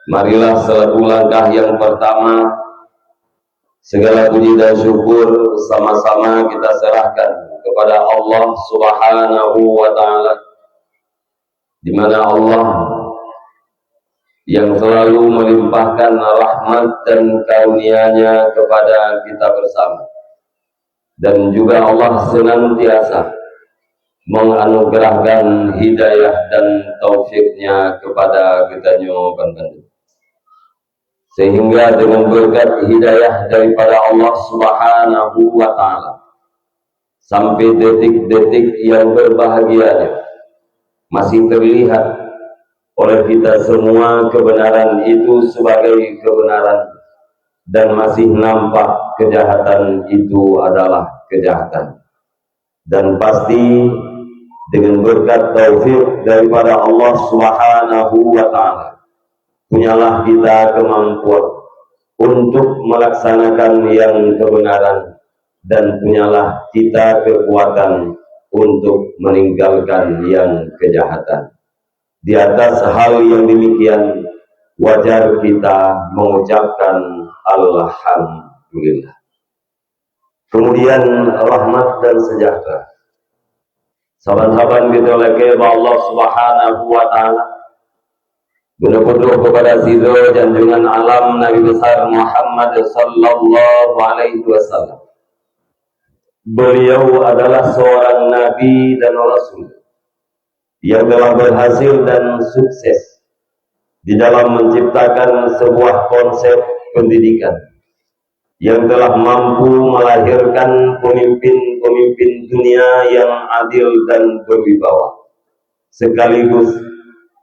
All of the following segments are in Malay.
Marilah selaku langkah yang pertama, segala puji dan syukur sama-sama kita serahkan kepada Allah Subhanahu wa Ta'ala, di mana Allah yang selalu melimpahkan rahmat dan karunia-Nya kepada kita bersama, dan juga Allah senantiasa menganugerahkan hidayah dan taufiknya kepada kita nyoban, sehingga dengan berkat hidayah daripada Allah Subhanahu wa Ta'ala sampai detik-detik yang berbahagianya masih terlihat oleh kita semua kebenaran itu sebagai kebenaran, dan masih nampak kejahatan itu adalah kejahatan. Dan pasti dengan berkat taufik daripada Allah Subhanahu wa Ta'ala, punyalah kita kemampuan untuk melaksanakan yang kebenaran, dan punyalah kita kekuatan untuk meninggalkan yang kejahatan. Di atas hal yang demikian, wajar kita mengucapkan Alhamdulillah. Kemudian rahmat dan sejahtera sahabat-sahabat kita oleh Allah Subhanahu wa Ta'ala, benar-benar kepada sidro dan junjungan alam Nabi besar Muhammad sallallahu alaihi wasallam. Beliau adalah seorang nabi dan rasul yang telah berhasil dan sukses di dalam menciptakan sebuah konsep pendidikan yang telah mampu melahirkan pemimpin-pemimpin dunia yang adil dan berwibawa, sekaligus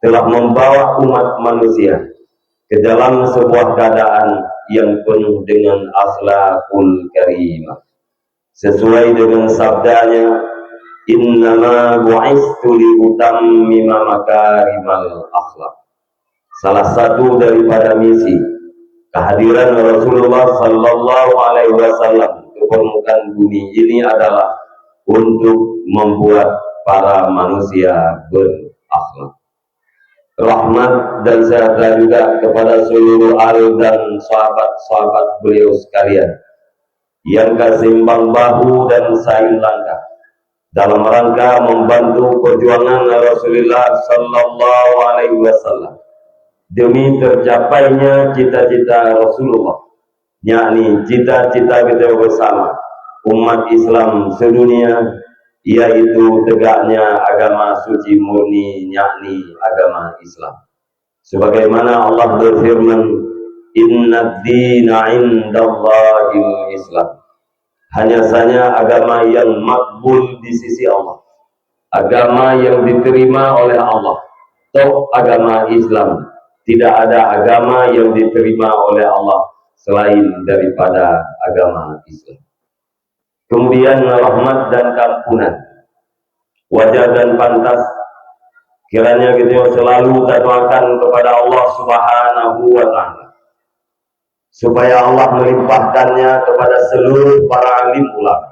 telah membawa umat manusia ke dalam sebuah keadaan yang penuh dengan akhlakul karimah, sesuai dengan sabdanya, innama bu'istu liutammima makarimal akhlak. Salah satu daripada misi kehadiran Rasulullah sallallahu alaihi wasallam ke permukaan bumi ini adalah untuk membuat para manusia berakhlak. Rahmat dan sejahtera juga kepada seluruh ahli dan sahabat-sahabat beliau sekalian yang kasimbang bahu dan saling langkah dalam rangka membantu perjuangan Rasulullah sallallahu alaihi wasallam demi tercapainya cita-cita Rasulullah, yakni cita-cita kita bersama umat Islam sedunia, yaitu tegaknya agama suci murni, yakni agama Islam. Sebagaimana Allah berfirman, inna ad-dina indallahil Islam. Hanya saja agama yang makbul di sisi Allah, agama yang diterima oleh Allah, atau agama Islam. Tidak ada agama yang diterima oleh Allah selain daripada agama Islam. Kemudian rahmat dan kampunan, wajar dan pantas kiranya kita selalu doakan kepada Allah Subhanahu wa Ta'ala, supaya Allah melimpahkannya kepada seluruh para alim ulama,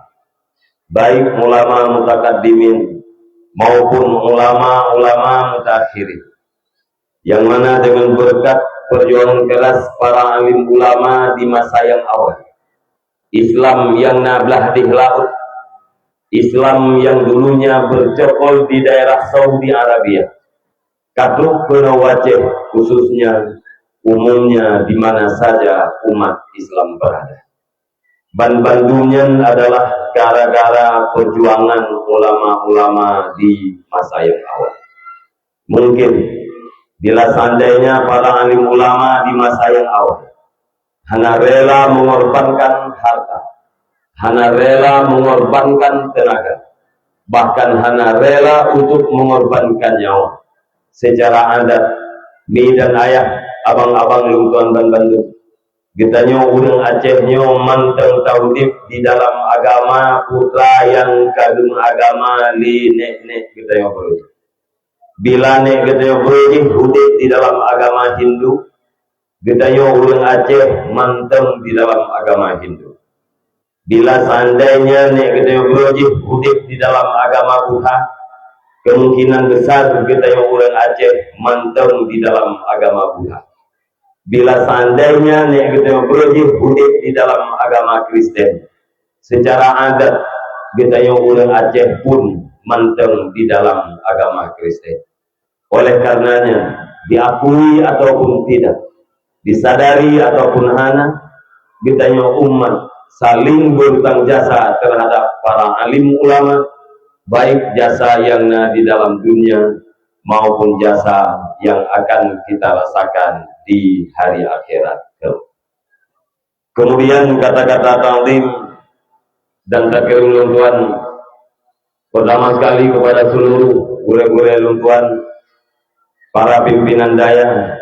baik ulama mutakaddimin maupun ulama-ulama mutakhirin, yang mana dengan berkat perjuangan keras para alim ulama di masa yang awal, Islam yang nablah di laut, Islam yang dulunya bercokol di daerah Saudi Arabia, kadruk penawajeh khususnya umumnya di mana saja umat Islam berada. Ban-bandungnya adalah gara-gara perjuangan ulama-ulama di masa yang awal. Mungkin bila seandainya para alim ulama di masa yang awal hana rela mengorbankan harta, hana rela mengorbankan tenaga, bahkan hana rela untuk mengorbankan nyawa, secara adat mi dan ayah, abang-abang lungkuan dan bandung, kita nyo urang Aceh nyo manteng taudip di dalam agama putra yang kadung agama li nek kita nyo perlu. Bila nek kita nyo perlu hudip di dalam agama Hindu, kita nyo urang Aceh manteng di dalam agama Hindu. Bila seandainya nek kita nyo perlu hudip di dalam agama Buddha, kemungkinan besar kita yang orang Aceh manteng di dalam agama Buddha. bila seandainya nek kita berjih hidup di dalam agama Kristen secara adat kita yang ulang Aceh pun manteng di dalam agama Kristen. Oleh karenanya diakui ataupun tidak, disadari ataupun hana, kita yang umat saling berhutang jasa terhadap para alim ulama, baik jasa yang di dalam dunia maupun jasa yang akan kita rasakan di hari akhirat. Kemudian kata-kata ta'zim dan takrim luntuan pertama sekali kepada seluruh gure-gure luntuan, para pimpinan daya,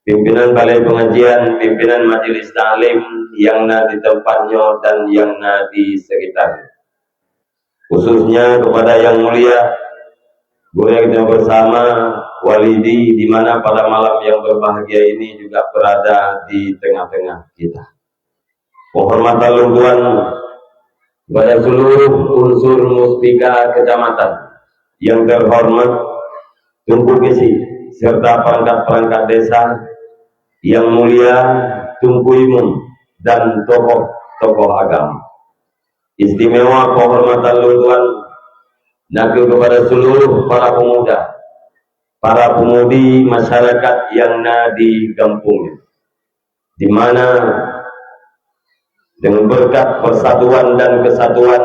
pimpinan balai pengajian, pimpinan majelis ta'lim yang di tempatnya dan yang di sekitarnya. Khususnya kepada yang mulia guru kita bersama Walidi, di mana pada malam yang berbahagia ini juga berada di tengah-tengah kita. Penghormatan luntuan kepada seluruh unsur muspika kecamatan yang terhormat, Tunku Kisi, serta perangkat-perangkat desa yang mulia, Tunku Imum, dan tokoh-tokoh agama. Istimewa penghormatan luntuan nakil kepada seluruh para pemuda, para pemudi masyarakat yang di kampungnya, di mana dengan berkat persatuan dan kesatuan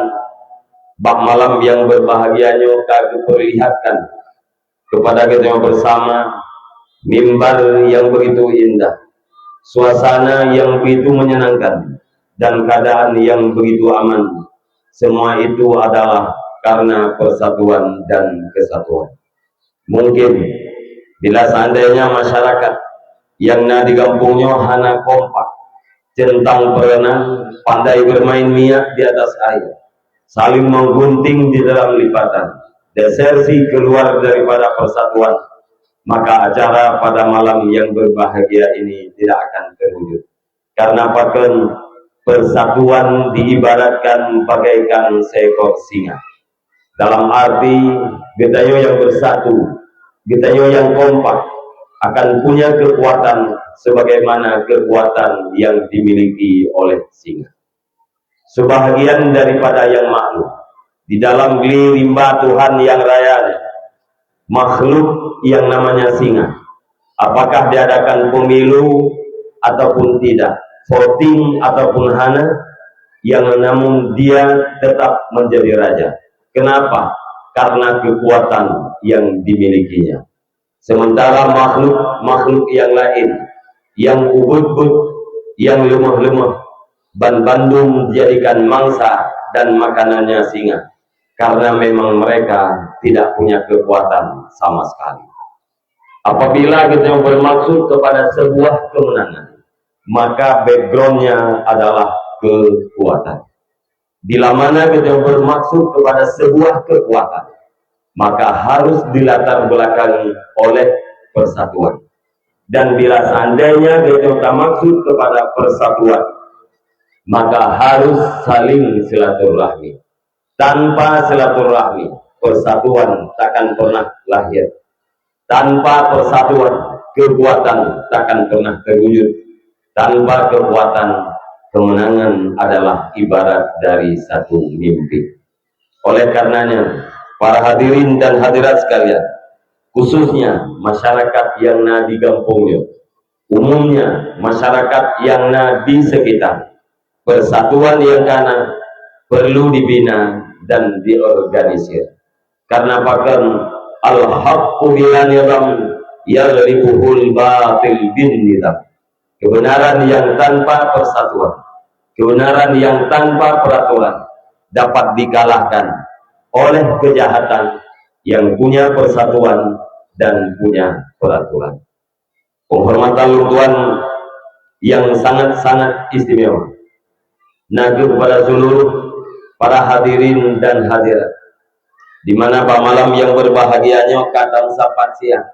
bak malam yang berbahagianya kami perlihatkan kepada kita bersama mimbar yang begitu indah, suasana yang begitu menyenangkan, dan keadaan yang begitu aman. Semua itu adalah karena persatuan dan kesatuan. Mungkin bila seandainya masyarakat yang di kampungnya hanya kompak, centang berenang, pandai bermain minyak di atas air, saling menggunting di dalam lipatan, desersi keluar daripada persatuan, maka acara pada malam yang berbahagia ini tidak akan terwujud. Karena bahkan persatuan diibaratkan bagaikan seekor singa. Dalam arti kita yang bersatu, kita yang kompak akan punya kekuatan sebagaimana kekuatan yang dimiliki oleh singa. Sebahagian daripada yang makhluk di dalam geli rimba Tuhan yang raya, makhluk yang namanya singa, apakah diadakan pemilu ataupun tidak, voting ataupun hana, yang namun dia tetap menjadi raja. Kenapa? Karena kekuatan yang dimilikinya. Sementara makhluk yang lain, yang ubud-ubud, yang lemah-lemah, ban bandung dijadikan mangsa dan makanannya singa, karena memang mereka tidak punya kekuatan sama sekali. Apabila kita bermaksud kepada sebuah kemenangan, maka backgroundnya adalah kekuatan. Bila mana kita bermaksud kepada sebuah kekuatan, maka harus dilatar belakangi oleh persatuan. Dan bila seandainya kita maksud kepada persatuan, maka harus saling silaturahmi. Tanpa silaturahmi, persatuan takkan pernah lahir. Tanpa persatuan, kekuatan takkan pernah terwujud. Tanpa kekuatan, kemenangan adalah ibarat dari satu mimpi. Oleh karenanya, para hadirin dan hadirat sekalian, khususnya masyarakat yang di kampungnya, umumnya masyarakat yang di sekitar, persatuan yang perlu dibina dan diorganisir. Karena bahkan al-haqqu bila nizam yaghlibuhul batil bin nizam. Kebenaran yang tanpa persatuan, kebenaran yang tanpa peraturan dapat dikalahkan oleh kejahatan yang punya persatuan dan punya peraturan. Penghormatan luntuan yang sangat-sangat istimewa nagih kepada seluruh para hadirin dan hadirat, di mana pada malam yang berbahagianya kadang sapat siang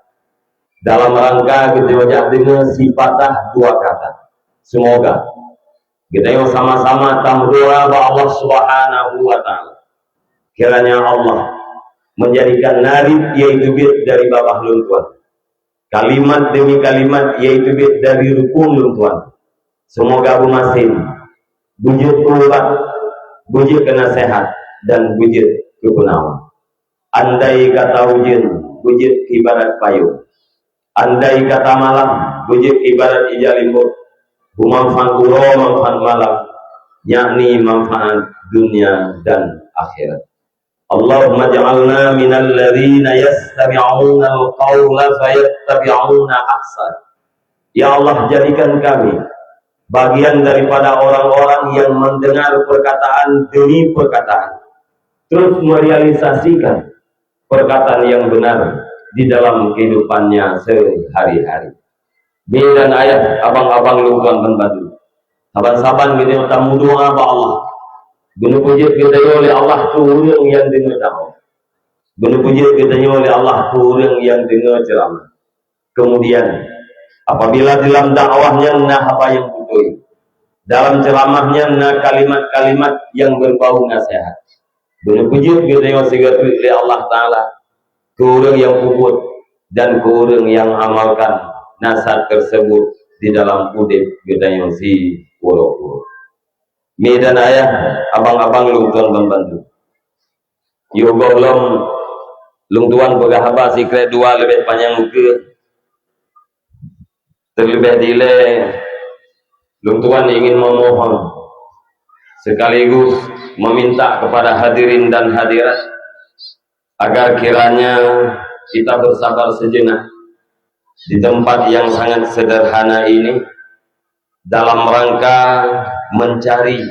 dalam rangka kita dengan sifatah dua kata. Semoga kita yang sama-sama tamdoa bahwa Allah Subhanahu wa Ta'ala, kiranya Allah menjadikan narid yaitu bid dari bawah luntuan, kalimat demi kalimat, yaitu dari rukun Tuhan. Semoga bumasin bujut kuat, bujut kena sehat, dan bujut kekunawan. Andai kata hujan, bujut ibarat payung. Andai kata malam, bujut ibarat ija limbut. Manfaat uro, manfaat malam, yakni manfaat dunia dan akhirat. Allahumma ja'alna minal ladzina yastabi'una al-qawla fayattabi'una ahsan. Ya Allah, jadikan kami bagian daripada orang-orang yang mendengar perkataan demi perkataan, terus merealisasikan perkataan yang benar di dalam kehidupannya sehari-hari. Dan ayat abang-abang lukuan pembantu saban-saban kita tamu doa ba Allah guna puji kita oleh Allah tu orang yang dengar dakwah, guna puji kita oleh Allah tu orang yang dengar ceramah. Kemudian apabila dalam dakwahnya nah apa yang betul, dalam ceramahnya nah kalimat-kalimat yang berbau nasihat, guna puji kita oleh Allah Ta'ala ke orang yang kubut dan ke orang yang amalkan nasihat tersebut di dalam udip kita yang si pura-pura. Medan ayah abang-abang lungtuan membantu. Yo golong lungtuan pegahaba sikret dua lebih panjang muka. Terlebih dile lungtuan ingin memohon sekaligus meminta kepada hadirin dan hadirat agar kiranya kita bersabar sejenak di tempat yang sangat sederhana ini dalam rangka mencari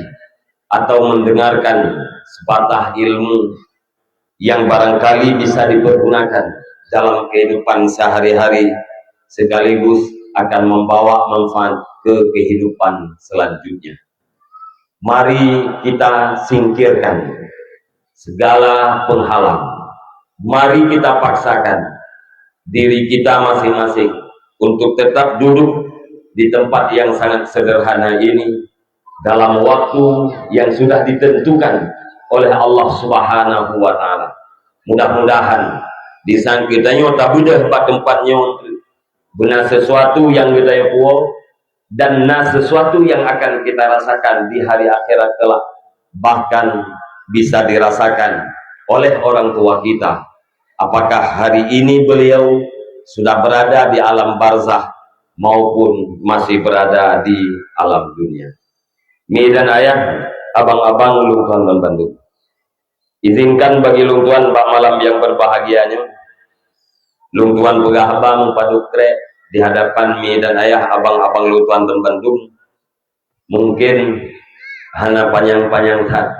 atau mendengarkan sepatah ilmu yang barangkali bisa dipergunakan dalam kehidupan sehari-hari sekaligus akan membawa manfaat ke kehidupan selanjutnya. Mari kita singkirkan segala penghalang. Mari kita paksakan diri kita masing-masing untuk tetap duduk di tempat yang sangat sederhana ini dalam waktu yang sudah ditentukan oleh Allah Subhanahu wa Ta'ala. Mudah-mudahan di sana kita tak budah tempatnya benar sesuatu yang kita puas dan sesuatu yang akan kita rasakan di hari akhirat kelak, bahkan bisa dirasakan oleh orang tua kita. Apakah hari ini beliau sudah berada di alam barzah maupun masih berada di alam dunia. Dan ayah, abang-abang lungtuan membantu. Izinkan bagi lungtuan bak malam yang berbahagianya, lungtuan pegahaba mempadukre di hadapan dan ayah abang-abang lungtuan membantu. Mungkin hanya panjang-panjang tak,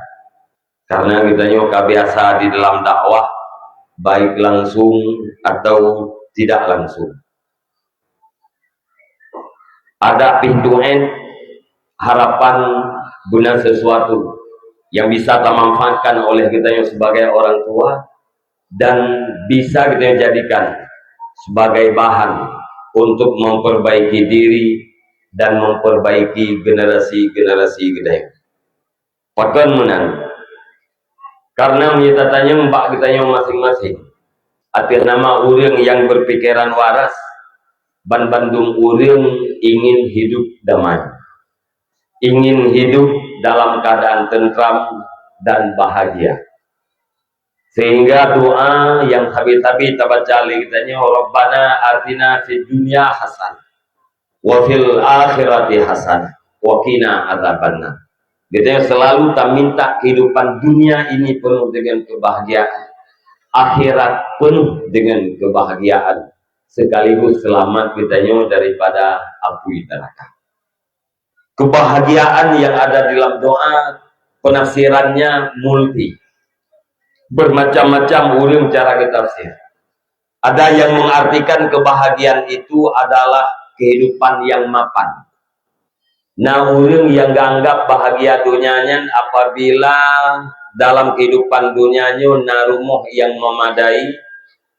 karena kita nyoka biasa di dalam dakwah, baik langsung atau tidak langsung. Ada pintuan harapan guna sesuatu yang bisa kita manfaatkan oleh kita sebagai orang tua dan bisa kita jadikan sebagai bahan untuk memperbaiki diri dan memperbaiki generasi-generasi kita. Pakan menang. Karena kita tanya mbak kita yang masing-masing atas nama orang yang berpikiran waras, ban Bandung orang ingin hidup damai, ingin hidup dalam keadaan tentram dan bahagia. Sehingga doa yang habis-habis kita baca kitanya, Rabbana atina fid dunya hasan wa fil akhirati hasan wa qina adzabannar. Kita selalu tak minta kehidupan dunia ini penuh dengan kebahagiaan, akhirat penuh dengan kebahagiaan, sekaligus selamat kitanya daripada api neraka. Kebahagiaan yang ada dalam doa penafsirannya multi, bermacam-macam urang cara kita tafsir. Ada yang mengartikan kebahagiaan itu adalah kehidupan yang mapan. Nah, orang yang anggap bahagia dunianya apabila dalam kehidupan dunianya na rumah yang memadai,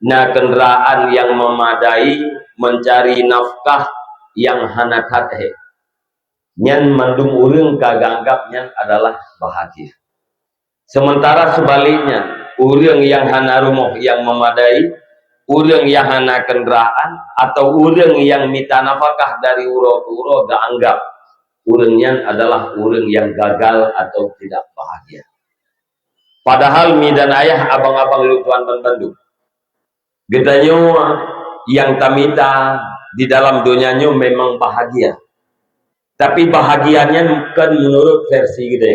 na kendaraan yang memadai, mencari nafkah yang hanat-hathe. Nyan mandung orang kaganggapnya adalah bahagia. Sementara sebaliknya, orang yang hana rumah yang memadai, Urang yang hana kendaraan atau urang yang minta nafkah dari uro ke uro gak anggap urangnya adalah urang yang gagal atau tidak bahagia. Padahal mi dan ayah abang-abang lutuan dan Bandung. Getanyo yang tamita di dalam dunianya memang bahagia. Tapi bahagianya bukan menurut versi kita.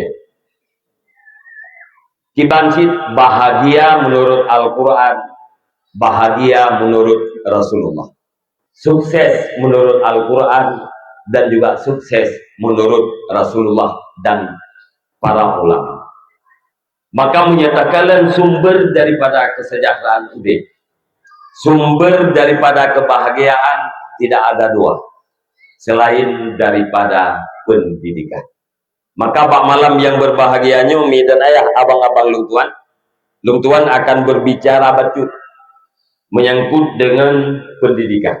Kibansit bahagia menurut Al-Quran, bahagia menurut Rasulullah, sukses menurut Al-Quran dan juga sukses menurut Rasulullah dan para ulama. Maka menyatakan sumber daripada kesejahteraan itu, sumber daripada kebahagiaan tidak ada dua selain daripada pendidikan. Maka Pak malam yang berbahagianya mi dan ayah abang-abang lungtuan akan berbicara bacut menyangkut dengan pendidikan.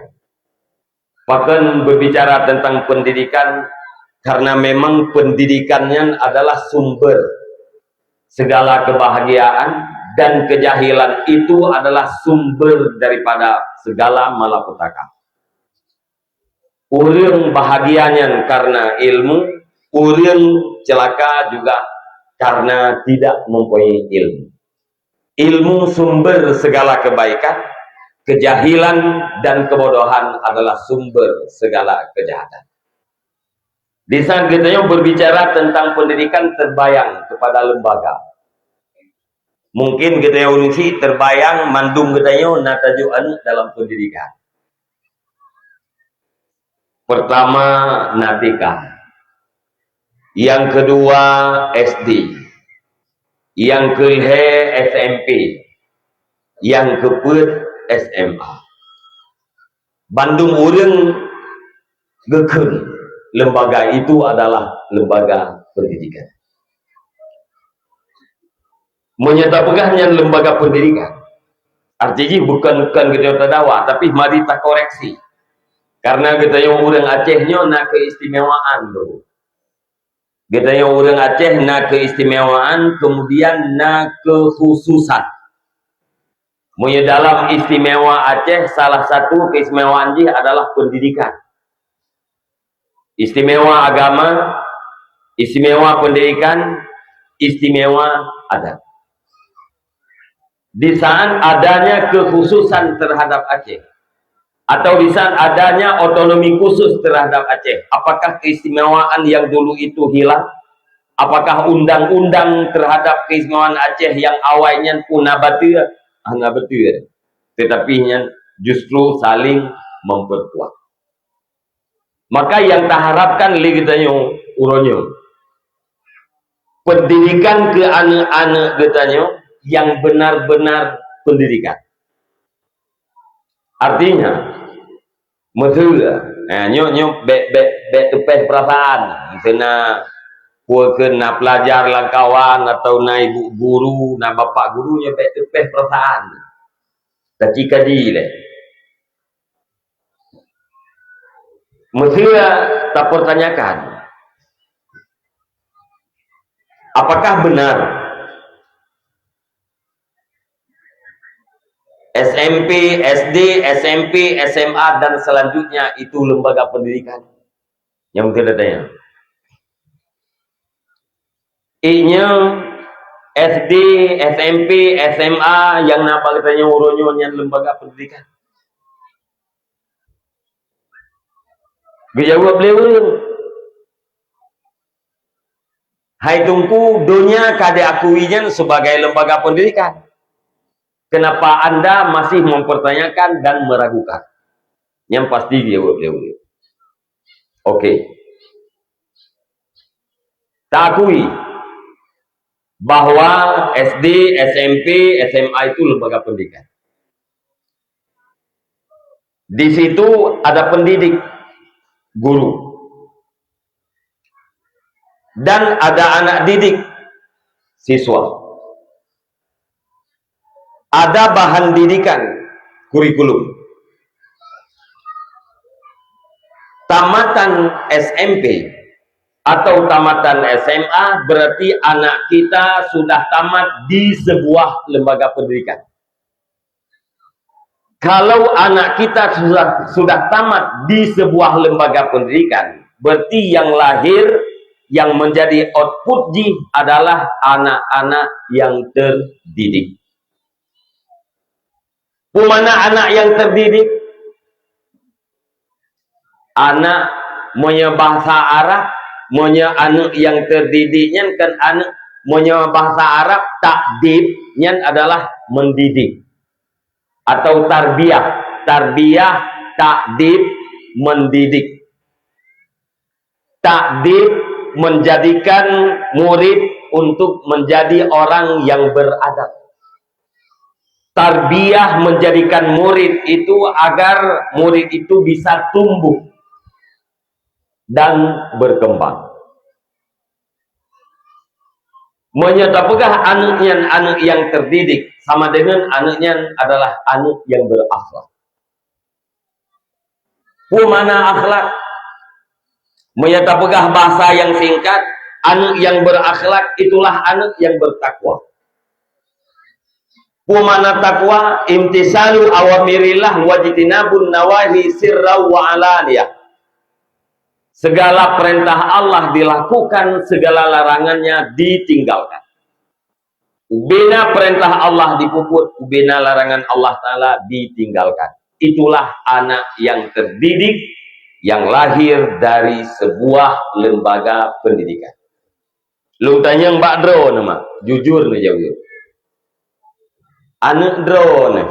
Bahkan berbicara tentang pendidikan karena memang pendidikannya adalah sumber segala kebahagiaan dan kejahilan itu adalah sumber daripada segala malapetaka. Urang bahagianya karena ilmu, urang celaka juga karena tidak mempunyai ilmu. Ilmu sumber segala kebaikan, kejahilan dan kebodohan adalah sumber segala kejahatan. Di saat kita berbicara tentang pendidikan terbayang kepada lembaga. Mungkin kita unisi terbayang mandung kita natajuan dalam pendidikan. Pertama natika, yang kedua SD, yang kedua SMP, yang keempat SMA. Bandung urang geken lembaga itu adalah lembaga pendidikan. Menyatakannya lembaga pendidikan. Artinya bukan kita tadawa, tapi mari tak koreksi. Karena kita yang urang Acehnya nak keistimewaan tuh. Kita yang urang Aceh nak keistimewaan, kemudian nak kekhususan. Punya dalam istimewa Aceh salah satu keistimewaan dia adalah pendidikan. Istimewa agama, istimewa pendidikan, istimewa adat. Di saat adanya kekhususan terhadap Aceh, atau di saat adanya otonomi khusus terhadap Aceh, apakah keistimewaan yang dulu itu hilang? Apakah undang-undang terhadap keistimewaan Aceh yang awalnya punah batil? Hanya betul, tetapi justru saling memperkuat. Maka yang tak harapkan lagi tanya uronyo, pendidikan ke anak-anak getanya yang benar-benar pendidikan. Artinya, betul, nyok tepeh perasaan, kena kena pelajar lah kawan atau na ibu guru, na bapak gurunya tepeh perasaan. Tapi kaji leh. Mestinya tak pertanyakan, apakah benar SMP, SD, SMP, SMA dan selanjutnya itu lembaga pendidikan? Yang tidak tanya. I-nya SD, SMP, SMA yang napa katanya uronyonya lembaga pendidikan. Dijawab beliau. Hai tungku dunia kade akuinya sebagai lembaga pendidikan. Kenapa Anda masih mempertanyakan dan meragukan? Yang pasti dijawab beliau. Oke. Tak akui bahwa SD, SMP, SMA itu lembaga pendidikan. Di situ ada pendidik, guru, dan ada anak didik, siswa. Ada bahan didikan, kurikulum. Tamatan SMP atau tamatan SMA berarti anak kita sudah tamat di sebuah lembaga pendidikan. Kalau anak kita sudah tamat di sebuah lembaga pendidikan, berarti yang lahir, yang menjadi output adalah anak-anak yang terdidik. Mana anak yang terdidik? Anak punya bahasa Arab, punya anak yang terdidiknya kan anak punya bahasa Arab, takdibnya adalah mendidik. Atau tarbiyah, takdib, mendidik. Takdib menjadikan murid untuk menjadi orang yang beradab. Tarbiyah menjadikan murid itu agar murid itu bisa tumbuh dan berkembang. Menyatakan anaknya anak yang terdidik sama dengan anaknya adalah anak yang berakhlak. Mana akhlak? Menyatakan bahasa yang singkat, anak yang berakhlak itulah anak yang bertakwa. Mana takwa? Imtisalu awamirillah wajtinabun nawahi sirra wa alaniyah. Segala perintah Allah dilakukan, segala larangannya ditinggalkan. Ubena perintah Allah dipuput, ubena larangan Allah Ta'ala ditinggalkan. Itulah anak yang terdidik, yang lahir dari sebuah lembaga pendidikan. Lu tanya Mbak Dro nama, jujur nih jauh. Anak Dro nih,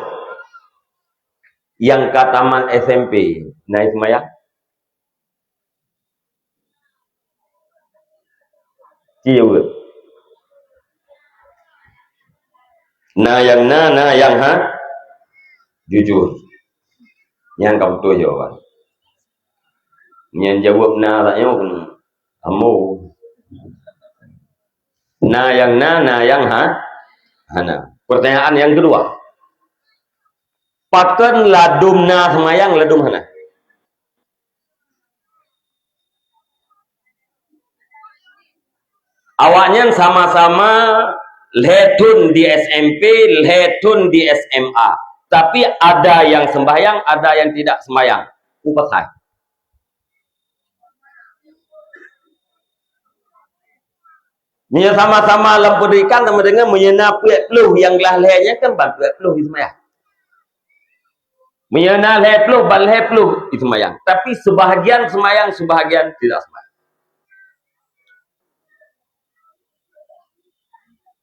yang kataman SMP, naik maya? Cium. Nah yang jujur. Yang kamu tuh jawaban. Yang jawab taknya kamu. Yang hana. Pertanyaan yang kedua. Paken ladum semayang ladum hana. Awaknya sama-sama letun di SMP, letun di SMA. Tapi ada yang sembahyang, ada yang tidak sembahyang. Upasai. Nya sama-sama dalam pendidikan sama dengan menyena peluh yang lahirnya kan ban peluh itu sembahyang. Menyena peluh, ban peluh itu sembahyang. Tapi sebahagian sembahyang, sebahagian tidak sembahyang.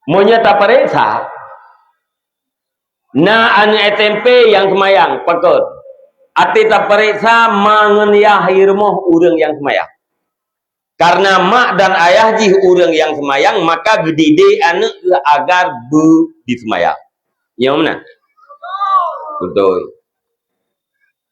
Menyata periksa anak SMP yang semayang pakut ati tak periksa mangeniah irmoh urang yang semayang karena mak dan ayah jih urang yang semayang maka gedide anak agar di semayang yang mana? Betul.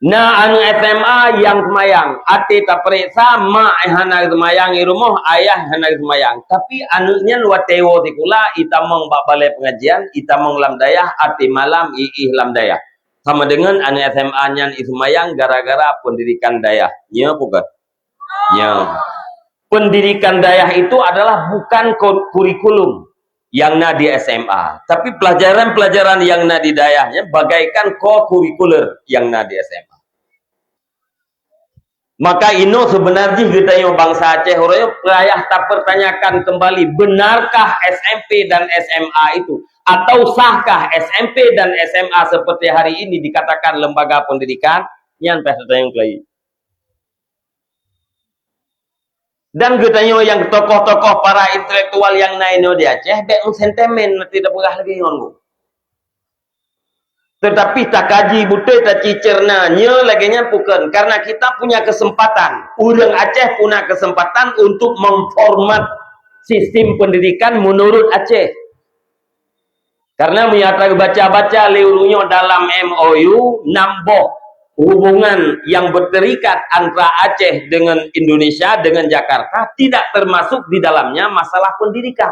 Anak SMA yang semayang ati tak periksa mak hana semayang irmoh ayah hana semayang tapi anaknya luat tewo tikula itamong balai pengajian itamong lamdayah ati malam lam dayah sama dengan anak SMA nya semayang gara-gara pendidikan dayah ya bukan ya pendidikan dayah itu adalah bukan kurikulum yang di SMA tapi pelajaran-pelajaran yang di dayahnya bagaikan kurikuler yang di SMA. Maka ino sebenarnya kita yang bangsa Aceh Horoyo payah tak pertanyakan kembali benarkah SMP dan SMA itu atau sahkah SMP dan SMA seperti hari ini dikatakan lembaga pendidikan yang pertanyaan lagi. Dan katanya yang tokoh-tokoh para intelektual yang naino di Aceh beung sentimen tidak boleh lagi ngomong. Tetapi tak kaji butai tak cicernanya lagi bukan karena kita punya kesempatan urang Aceh punya kesempatan untuk memformat sistem pendidikan menurut Aceh karena menyatakan baca-baca liurunya dalam MOU nambah hubungan yang berterikat antara Aceh dengan Indonesia dengan Jakarta tidak termasuk di dalamnya masalah pendidikan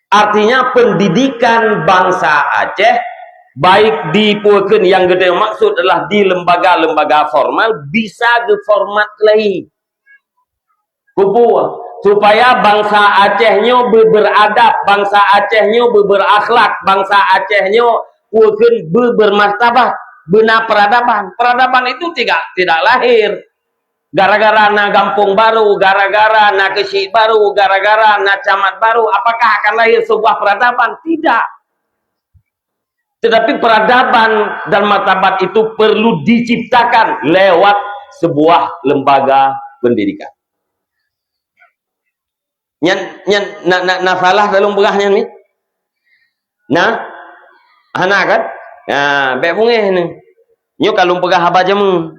artinya pendidikan bangsa Aceh baik di puken yang gede maksud adalah di lembaga-lembaga formal bisa format lagi supaya bangsa Acehnya beradab, bangsa Acehnya berakhlak, bangsa Acehnya Kuakeun bermartabat, beuna peradaban. Peradaban itu tidak lahir gara-gara na kampung baru, gara-gara na kesi baru, gara-gara na camat baru. Apakah akan lahir sebuah peradaban? Tidak. Tetapi peradaban dan martabat itu perlu diciptakan lewat sebuah lembaga pendidikan. Na salah dalam berahnya ni. Hana kan? Baik bungeh ni. Nyo kalau pegah apa jamu.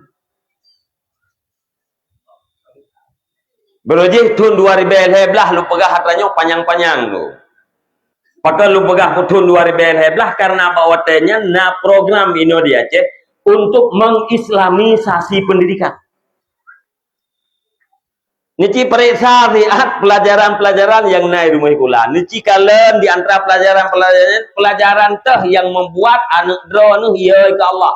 Berojih tahun 2011 lu pegah hatanya panjang-panjang tu. Pakai lu pegah tahun 2011 karena bawatnya na program ini dia cek untuk mengislamisasi pendidikan. Nici periksa lihat pelajaran-pelajaran yang naik rumah kula. Nici kalian di antara pelajaran teh yang membuat anak drone ya ke Allah.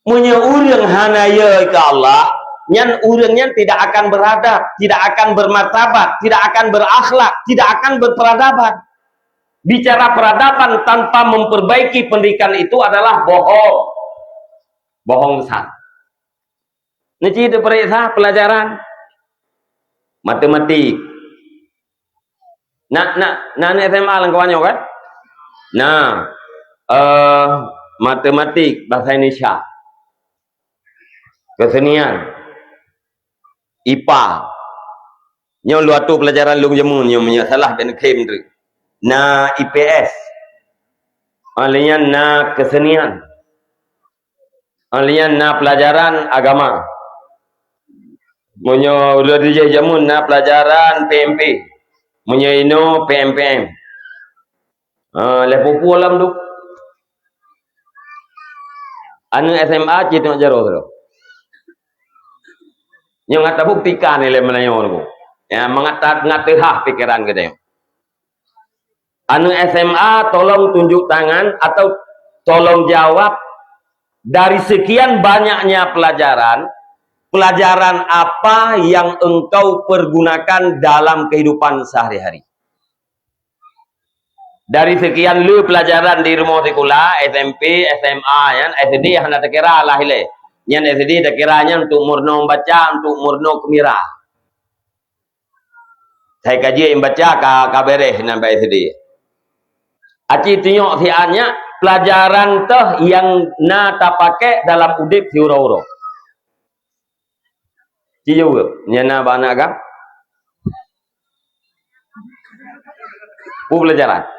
Munya urang hana ya ke Allah, nyan urangnya tidak akan beradab, tidak akan bermartabat, tidak akan berakhlak, tidak akan berperadaban. Bicara peradaban tanpa memperbaiki pendidikan itu adalah bohong. Bohong besar. Nici itu periksa pelajaran matematik. Nah SMA lang kawanyo kan? Matematik bahasa Indonesia. Kesenian, IPA, nyo lu atu pelajaran lu jamun nyo menyak salah dan klaim tu. Na IPS, alian na kesenian, alian na pelajaran agama. Menyo lu di jamun na pelajaran PMP, menyo ino PMPM. Lepopu alam tu. Anu SMA kita jaro tu. Yang ngata buktikan nilai menayon ko. Ya ngatehah pikiran kita. Anu SMA tolong tunjuk tangan atau tolong jawab dari sekian banyaknya pelajaran apa yang engkau pergunakan dalam kehidupan sehari-hari? Dari sekian lu pelajaran di rumah sekolah, SMP, SMA, ya, SD yang nak kira lah ile. Yang SD dah kiranya untuk murno membaca, untuk murno kemira. Saya kaji yang baca kabereh nampak SD. Aci tengok sianya pelajaran teh yang na tak pakai dalam udip si uro-uro. Ci juga, nyana bana agam. Pelajaran.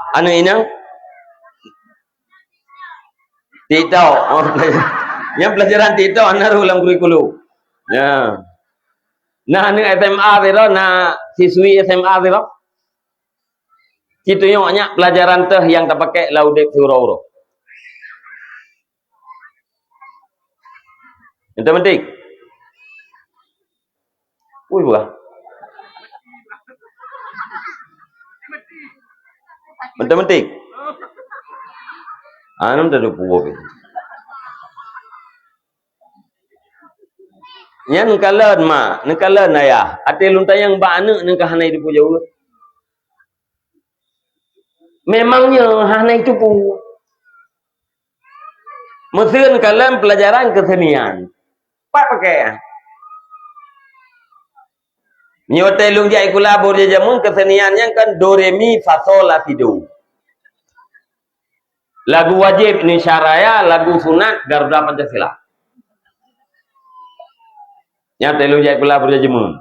Anu inang tito yang pelajaran tito anaru ulang kurikulum ya anu SMA biro na siswi SMA biro itu nyoknya pelajaran teh yang tak pakai laudek suro-uro itu penting buah matematik. Anam tadu puwo. Yan kalan ma, nakalan ayah. Ate luntayang ba anu nang kahanay di pujaw. Memangnya hanay itu pu. Mesin kalan pelajaran kesenian. Pak pakai. Nyote lung jai kula bor jamun keseniannya kan do re mi fa sol la si do. Lagu wajib Indonesia Raya, lagu sunat Garuda Pancasila. Nyote lung jai kula bor jamun.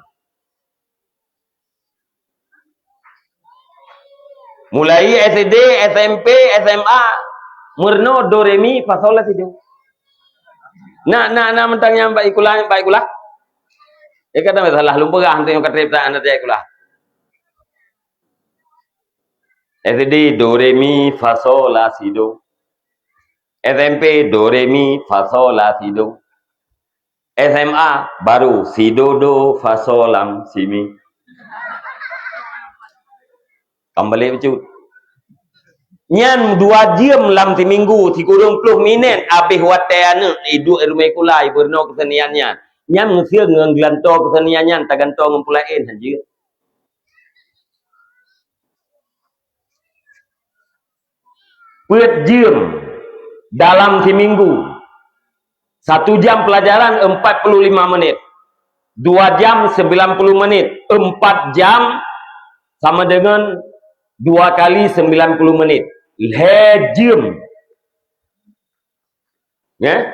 Mulai SD, SMP, SMA, murno do re mi fa sol la si do. Nah mentangnya baik kula. Kata masalah lumpur hantu yang keteriptaan nanti akulah. SD do re mi fa sol la si do. SMP do re mi fa sol la si do. SMA baru si do fa sol lam si mi. Kembali becut. Nyan 2 jam lam ti minggu 30 minit abih watean idu rumah kula iburno keseniannya. Nya mengsia ngelanto keseniannya tak ganto ngumpulain saja. Jam dalam seminggu 1 jam pelajaran 45 menit, 2 jam 90 menit, 4 jam sama dengan 2 kali 90 menit. Jam. Ya.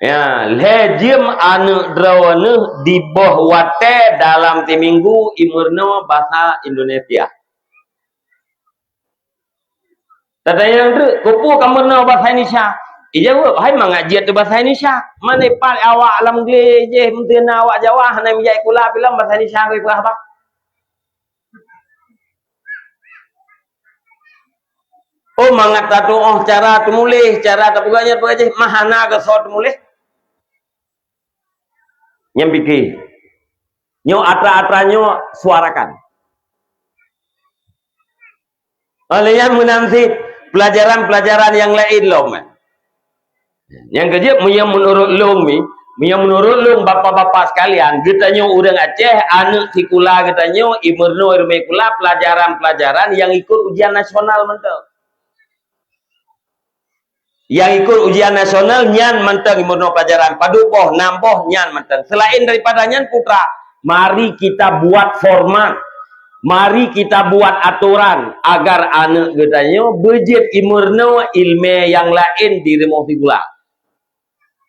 Ya, jam anu drawana di bawah wate dalam seminggu imurno bahasa Indonesia. Tadanya tu kupu kamarna bahasa Indonesia. Ija gua hai mengaji tu bahasa Indonesia. Mana pal awak alam gle je mentena awak Jawa hana mijai kula film bahasa Indonesia ke apa? Oh mangat tu oh cara tu mulih, cara tak puganya tu aja mahana ke sot mulih. Nyam pikir. Nyo atra-atranyo suarakan. Oleh yang menanti pelajaran-pelajaran yang lain loh, man. Yang kerja yang menurut long mi, yang menurut long bapak-bapak sekalian, getanyo urang Aceh, anak sikula getanyo, imurno irme kula pelajaran-pelajaran yang ikut ujian nasional mentok. Yang ikut ujian nasional nyan menteng imurno pelajaran padupoh nampoh nyan menteng. Selain daripada nyan putra, mari kita buat format. Mari kita buat aturan agar anak getanyo bejit imurno ilmu yang lain di remah figula.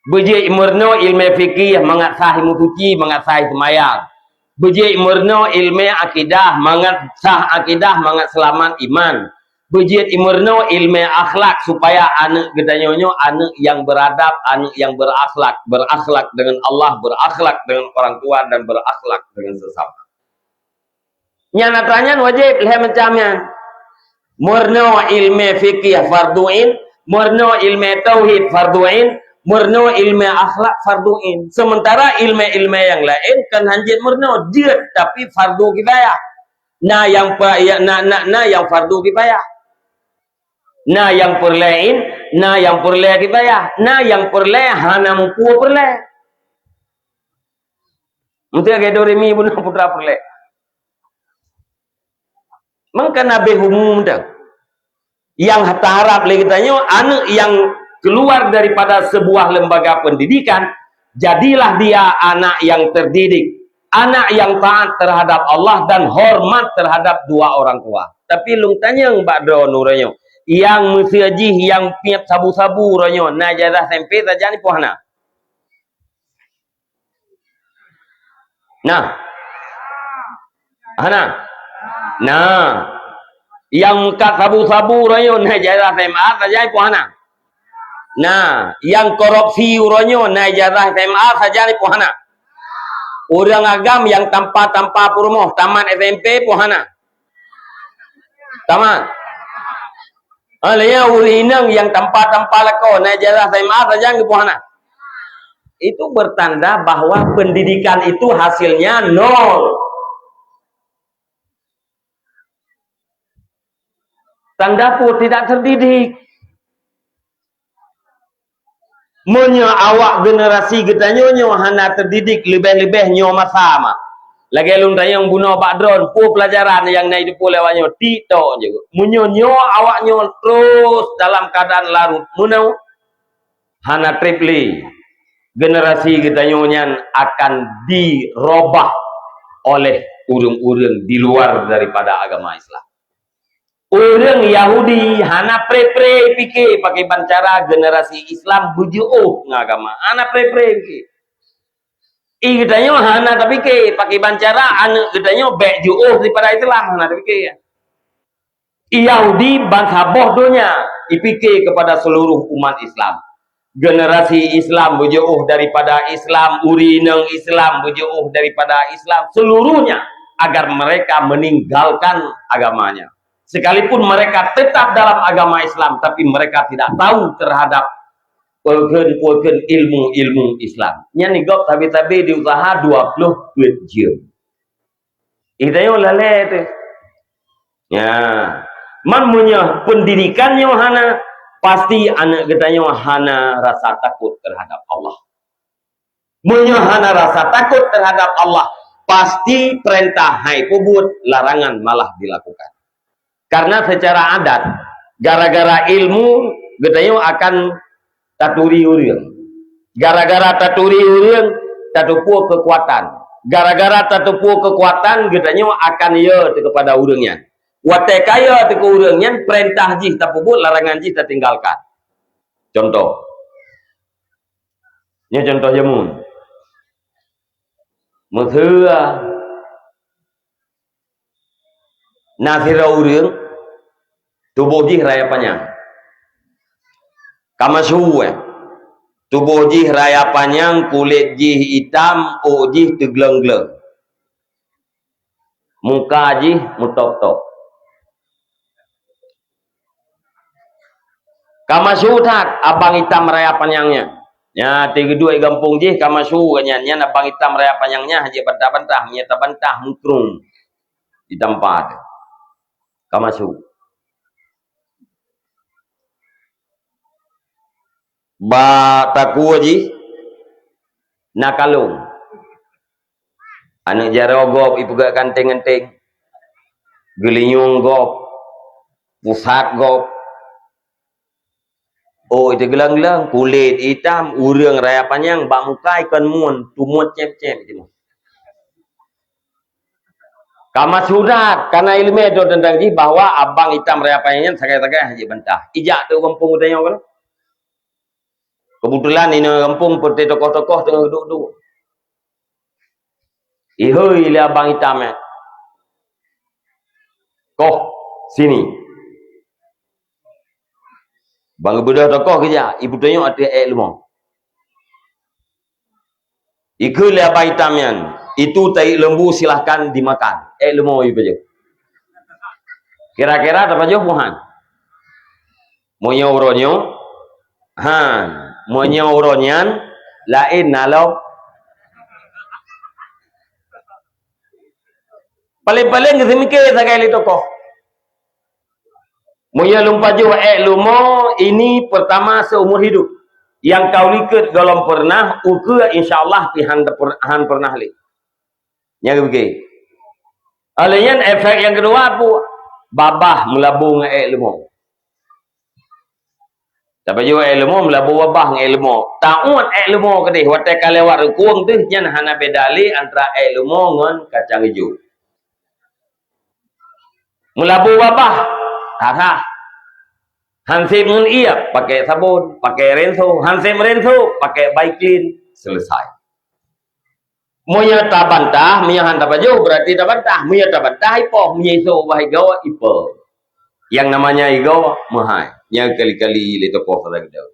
Bejit imurno ilmu fikih mengasah ilmu suci, mengasah semayang. Bejit imurno ilmu akidah, mengasah akidah, mengat selamat iman. Bejit imurno ilmu akhlak supaya anak getanyo anak yang beradab, anak yang berakhlak dengan Allah, berakhlak dengan orang tua dan berakhlak dengan sesama. Yang natanya wajib leh macamnya. Murno ilmu fikih farduin, murno ilmu tauhid farduin, murno ilmu akhlak farduin. Sementara ilmu-ilmu yang lain kan hanjit murno dia tapi fardu kifayah. Nah yang yang fardu kifayah. Nah yang perlain, nah yang perle kifayah. Nah yang perle hana mupu perle. Mesti agak doremi bunuh putra perle. Maka nabi umum dah. Yang harap lagi tanya anak yang keluar daripada sebuah lembaga pendidikan, jadilah dia anak yang terdidik, anak yang taat terhadap Allah dan hormat terhadap dua orang tua. Tapi lung tanya Mbak Do nuranyo, yang mesejih yang piap sabu-sabu ranyo, najazah tempe saja ni puhana. Nah. Ana. Nah, yang kat sabu-sabu ranyo najazah SMA saja puhana. Nah, yang korupsi uronyo najazah SMA saja ni puhana. Orang agam yang tanpa purmoh tamat SMP puhana. Tamat. Alaya ulinang yang tanpa lako najazah SMA saja ni puhana. Itu bertanda bahwa pendidikan itu hasilnya nol. Tanda pun tidak terdidik. Munyo awak generasi getanyo nyo hana terdidik lebih-lebih nyo masama. Lagi lung tayang bunuh bakdron pu pelajaran yang naik depo lewanyo tito je. Munyo nyo awak nyo terus dalam keadaan larut. Munau hana tripli. Generasi getanyo nyan akan dirobah oleh urang-urang di luar daripada agama Islam. Orang Yahudi hana pre-pre fikir pakai bancara generasi Islam bujuh ngagama. Hana pre-pre fikir. Getanyo hana tapi ke pakai bancara anak getanyo bek juh daripada Islam hana tapi ke. Yahudi bangsa bodohnya ipikir kepada seluruh umat Islam. Generasi Islam bujuh daripada Islam, urineng Islam bujuh daripada Islam, seluruhnya agar mereka meninggalkan agamanya. Sekalipun mereka tetap dalam agama Islam, tapi mereka tidak tahu terhadap polken ilmu Islam. Yang nigop tabi-tabi diusaha 20 jam. Itu yang lale itu. Ya, mamunya pendidikannya hana pasti anak getanya hana rasa takut terhadap Allah. Menyahana rasa takut terhadap Allah, pasti perintah hai pubut, larangan malah dilakukan. Karena secara adat, gara-gara ilmu, gedayo akan taturi urang. Gara-gara taturi urang, tatupu kekuatan. Gara-gara tatupu kekuatan, gedayo akan ya kepada urangnya. Watekaya ke urangnya, perintah jih tapubut, larangan jih tertinggalkan. Contoh. Ini contoh jamun. Methua nasira urang tubuh jih raya panjang. Kamasuwe tubuh jih raya panjang, kulit jih hitam, jih tegleng-gleng, muka jih mutok-tok. Kamasutat abang hitam raya panjangnya. Ya, tiga dua gampung jih kamasu kanyan abang hitam raya panjangnya haji bantah-bantah, nyata bantah mukrung di tempat. Kamasu. Ba taku ji nakalung. Anu jarogop ipuga kanteng-kanteng. Gelinyung gop. Pusat gop. Itu gelang-gelang kulit hitam, urang raya panjang, bak muka ikan mun, tumut cep-cep gitu. Kama surat karena ilmu itu tentang ji bahwa abang hitam raya panjangnya sakai-sakai haji bantah. Ijak tu kampung utanya kan. Kebetulan ini kampung seperti tokoh-tokoh tengah duduk-duduk. Ihoi li abang hitamnya. Koh sini. Bang budak tokoh kerja, ibu tanya ada ilmu. Iku li abang hitamnya. Itu tai lembu silahkan dimakan. Ilmu ibu je. Kira-kira apa je puhan? Monyo-ronyo. Monyo-ronyan lain nalau. Paling-paling kita mikir sekali tokoh. Moya lumpah jauh ilmu ini pertama seumur hidup. Yang kau lihat dalam pernah, ukur insyaAllah tihan pernah li. Yang begini. Alaiyan efek yang kedua apa? Babah melabung ilmu. Tapi juga ilmu melabung babah ilmu. Ta'un ilmu kedih. Watai kalewat rukuang tu, jangan hana bedali antara ilmu dengan kacang hijau. Melabung babah. Tara. Hansip mun iya pakai sabun, pakai renso, hansip renso pakai baiklin, selesai. Munya tabantah, munya hanta baju berarti tabantah, munya tabantah ipoh, munya iso bahai gawa ipoh. Yang namanya igawa mahai, yang kali-kali li tokoh lagi dah.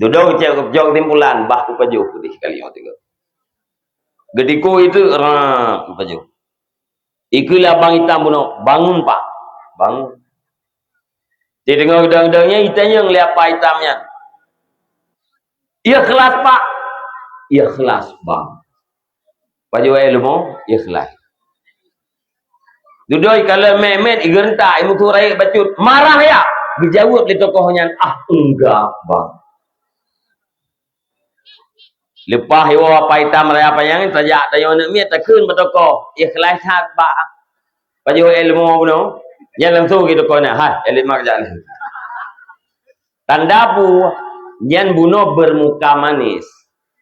Duduk cek jauh timpulan bah ku baju putih kali yang tiga. Gediku itu baju. Ikulah bang hitam bunuh, bangun pak, bangun. Di tengah gedang-gedangnya hitanya ngeliat apa hitamnya. Ikhlas pak. Ikhlas bang. Baju ilmu ikhlas. Duduk kalau memet igerta imu kurai bacut marah ya. Dijawab di tokohnya enggak bang. Lepas hewa apa hitam raya apa yang tajak tayo nak miat takun bertokoh ikhlas hat pak. Baju ilmu bunuh. Yang langsung gitu kona, elit mak jalan. Tanda pu, yang bunuh bermuka manis,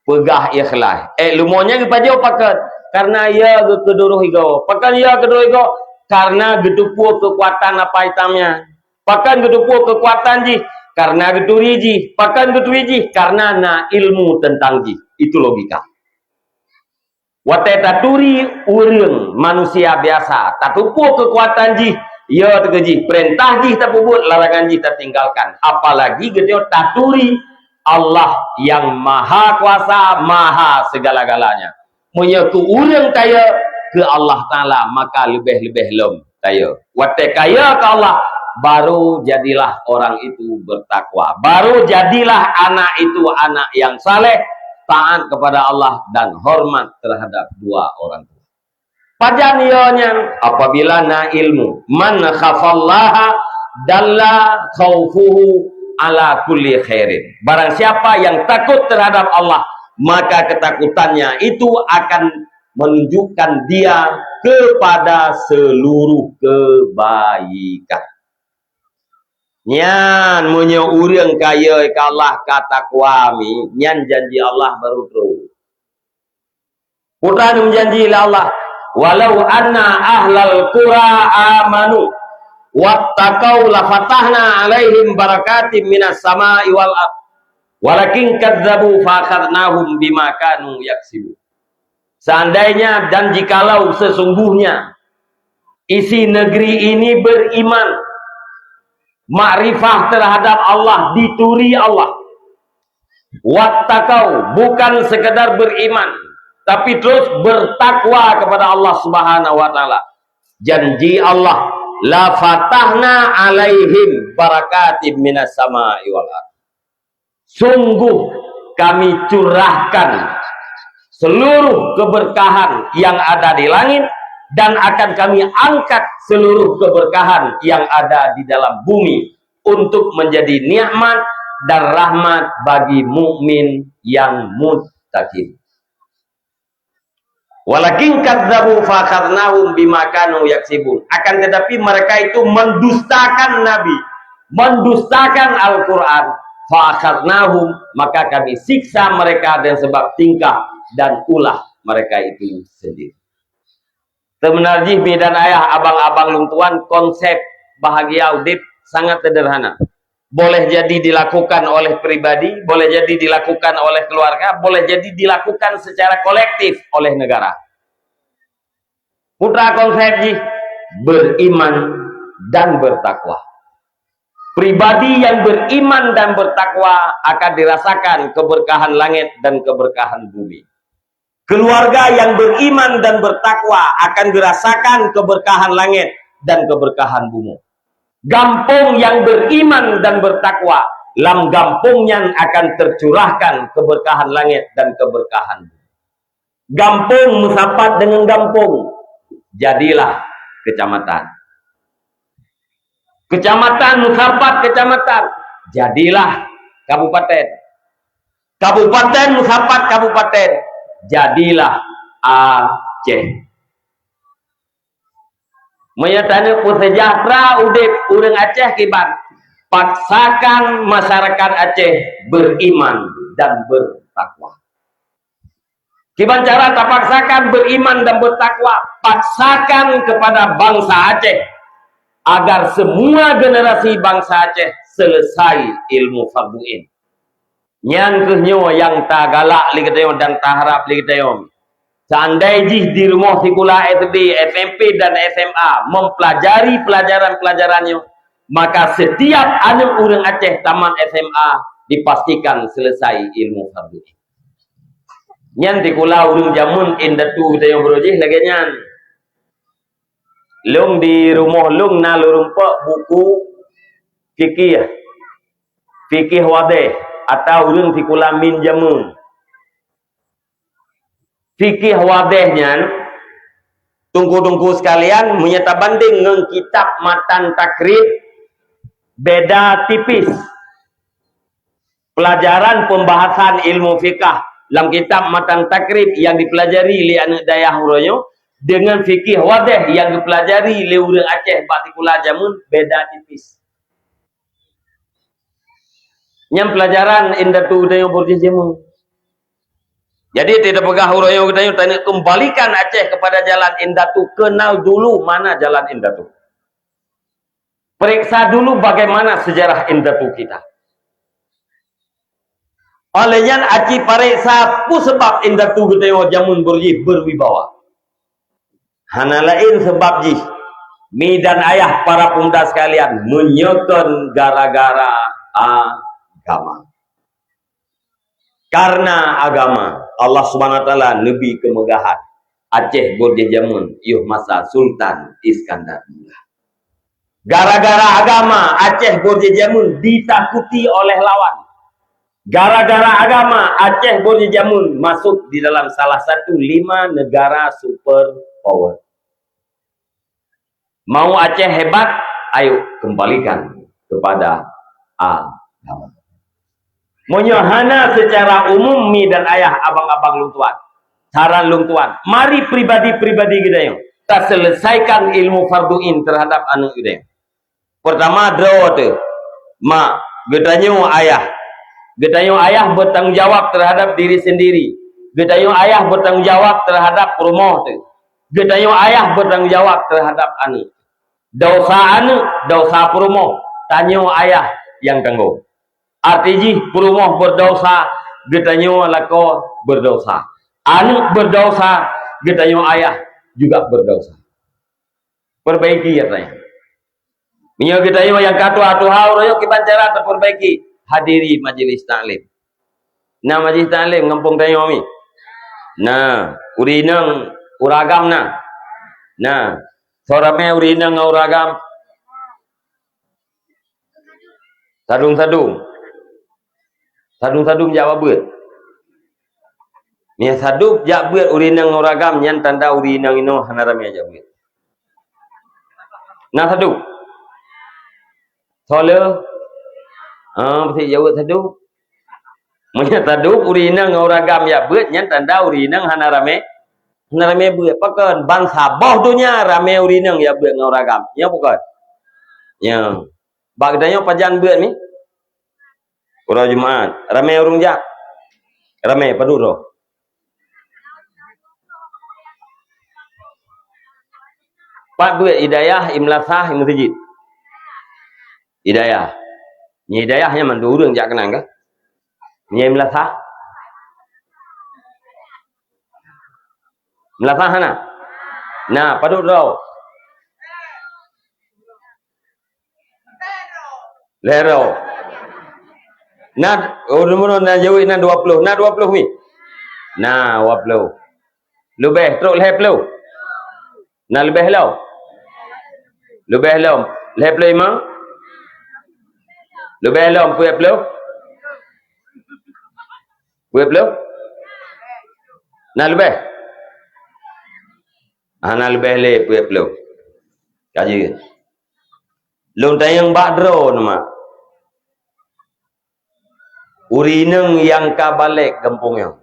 pegah ikhlas. Lumonya kepada pakat, karena ia keduru higo. Pakan ia keduru higo, karena gedupu kekuatan apa hitamnya. Pakan gedupu kekuatan ji, karena geduri ji. Pakan geduri ji, karena na ilmu tentang ji. Itu logika. Watai taturi urang manusia biasa, tatupu kekuatan ji. Ya tergaji perintah ji tak puput, larangan ji tak tinggalkan. Apalagi gitu taturi Allah yang maha kuasa, maha segala-galanya. Menyaku urang kaya ke Allah Ta'ala, maka lebih-lebih lem kaya. Watai kaya ke Allah, baru jadilah orang itu bertakwa. Baru jadilah anak itu anak yang saleh, taat kepada Allah dan hormat terhadap dua orang tua. Pajanionya apabila na ilmu man khafallaha dalla khaufuhu ala kulli khairin. Barang siapa yang takut terhadap Allah, maka ketakutannya itu akan menunjukkan dia kepada seluruh kebaikan. Nyan munyo urang kaya kalah kata kuami, nyan janji Allah baru terus. Quran menjanji Allah, walau anna ahlal qura amanu wattaqau la fatahna alaihim barakatim minas sama'i wal ardh walakin kadzabu fa akhadnahum bima kanu yaksibun. Seandainya dan jikalau sesungguhnya isi negeri ini beriman, makrifah terhadap Allah, dituri Allah, wattaqau, bukan sekedar beriman tapi terus bertakwa kepada Allah Subhanahu wa taala. Janji Allah, la fatahna alaihim barakatim minas sama'i wal ardh. Sungguh kami curahkan seluruh keberkahan yang ada di langit dan akan kami angkat seluruh keberkahan yang ada di dalam bumi untuk menjadi nikmat dan rahmat bagi mukmin yang muttaqin. Walakin kadzabu fa akhadnahum bima kanu yaksibun. Akan tetapi mereka itu mendustakan Nabi, mendustakan Al-Qur'an. Fa akhadnahum, maka kami siksa mereka dengan sebab tingkah dan ulah mereka itu sendiri. Sebenarnya dan ayah, abang-abang luntuan, konsep bahagia audit sangat sederhana. Boleh jadi dilakukan oleh pribadi, boleh jadi dilakukan oleh keluarga, boleh jadi dilakukan secara kolektif oleh negara. Putra konsep beriman dan bertakwa. Pribadi yang beriman dan bertakwa akan dirasakan keberkahan langit dan keberkahan bumi. Keluarga yang beriman dan bertakwa akan dirasakan keberkahan langit dan keberkahan bumi. Gampung yang beriman dan bertakwa, lam gampungnya akan tercurahkan keberkahan langit dan keberkahan bumi. Gampung musapat dengan gampung, jadilah kecamatan. Kecamatan musapat kecamatan, jadilah kabupaten. Kabupaten musapat kabupaten, jadilah Aceh. Menyatakan sejahtera udip urang Aceh kibat. Paksakan masyarakat Aceh beriman dan bertakwa. Kiban cara tak paksakan beriman dan bertakwa, paksakan kepada bangsa Aceh agar semua generasi bangsa Aceh selesai ilmu farduin. Nyan kehnyo yang tak galak li ketayom dan tak harap li ketayom. Seandainya di rumah sekolah SD, SMP dan SMA mempelajari pelajaran-pelajarannya, maka setiap anak orang Aceh tamat SMA dipastikan selesai ilmu farduin. Nyan di kula urang jamun indatu ketayom berojih lagi nyan. Lung di rumah lung na lurumpak buku fikih, fikih wadih atau urang di kula min jamun. Fikih wadihnya, tunggu-tunggu sekalian, menyata banding dengan kitab matan takrib, beda tipis. Pelajaran pembahasan ilmu fikih dalam kitab matan takrib yang dipelajari oleh anak dayah huroyo, dengan fikih wadih yang dipelajari oleh orang Aceh partikular jamun, beda tipis. Yang pelajaran indatu dayo berjamun. Jadi tidak pegah huroyo kita tanya kembalikan Aceh kepada jalan indatu, kenal dulu mana jalan indatu. Periksa dulu bagaimana sejarah indatu kita. Olehnya aci periksa ku sebab indatu kita jamun berwibawa. Hana lain sebab mi dan ayah para pemuda sekalian menyokon gara-gara agama. Karena agama Allah Subhanahu wa taala nebi kemegahan Aceh berjajamun yuh masa Sultan Iskandar Muda. Gara-gara agama Aceh berjajamun ditakuti oleh lawan. Gara-gara agama Aceh berjajamun masuk di dalam salah satu 5 negara super power. Mau Aceh hebat, ayo kembalikan kepada agama. Menyohana secara umum mi dan ayah abang-abang lung tuan. Saran lung tuan. Mari pribadi-pribadi kita yang kita selesaikan ilmu farduin terhadap anak kita. Pertama draw tu. Mak, getanya ayah. Getanya ayah bertanggung jawab terhadap diri sendiri. Getanya ayah bertanggung jawab terhadap rumah tu. Getanya ayah bertanggung jawab terhadap anak. Dosa anak, dosa rumah. Tanya ayah yang tanggung. Artinya rumah berdosa, getanya lako berdosa. Anak berdosa, getanya ayah juga berdosa. Perbaiki ya tanya. Minyak kita yang kata hau royo kita cara terperbaiki. Hadiri majlis taklim. Nah majlis taklim ngampung tanya mi. Nah, urinang uragam nah. Nah, sorame urinang uragam. Sadung-sadung. Sadung-sadung jawab beut. Nya sadung jak beut urinang uragam nyan tanda urinang ino hanarame aja beut. Nah sadung. Soalnya, mesti jauh tadu. Punya tadu urinang ngoragam ya beut nyan tanda urinang hanarame beut. Pakan bangsa boh dunya rame urinang ya beut ngoragam. Ya bukan. Ya. Bagdanya pajan beut ni. Ura Jumaat. Rame urung jak. Rame paduro. Pak beut hidayah imlasah imsajid. Hidayah. Ni hidayahnya man urang jak kenang ka? Ni melasah. Melasah hana. Nah, padut rau. Lero. Nah, urun na jawi na 20. Nah 20 mi. Nah, 20. Lebih teruk leh pelu. Nah lebih lau. Lebih lau. Leh pelu imang. Lebih lau punya pelu. Punya pelu. Nah lebih. Nah lebih le punya pelu. Kaji. Long tayang badro nama. Urineng yang kabalik kampungnya.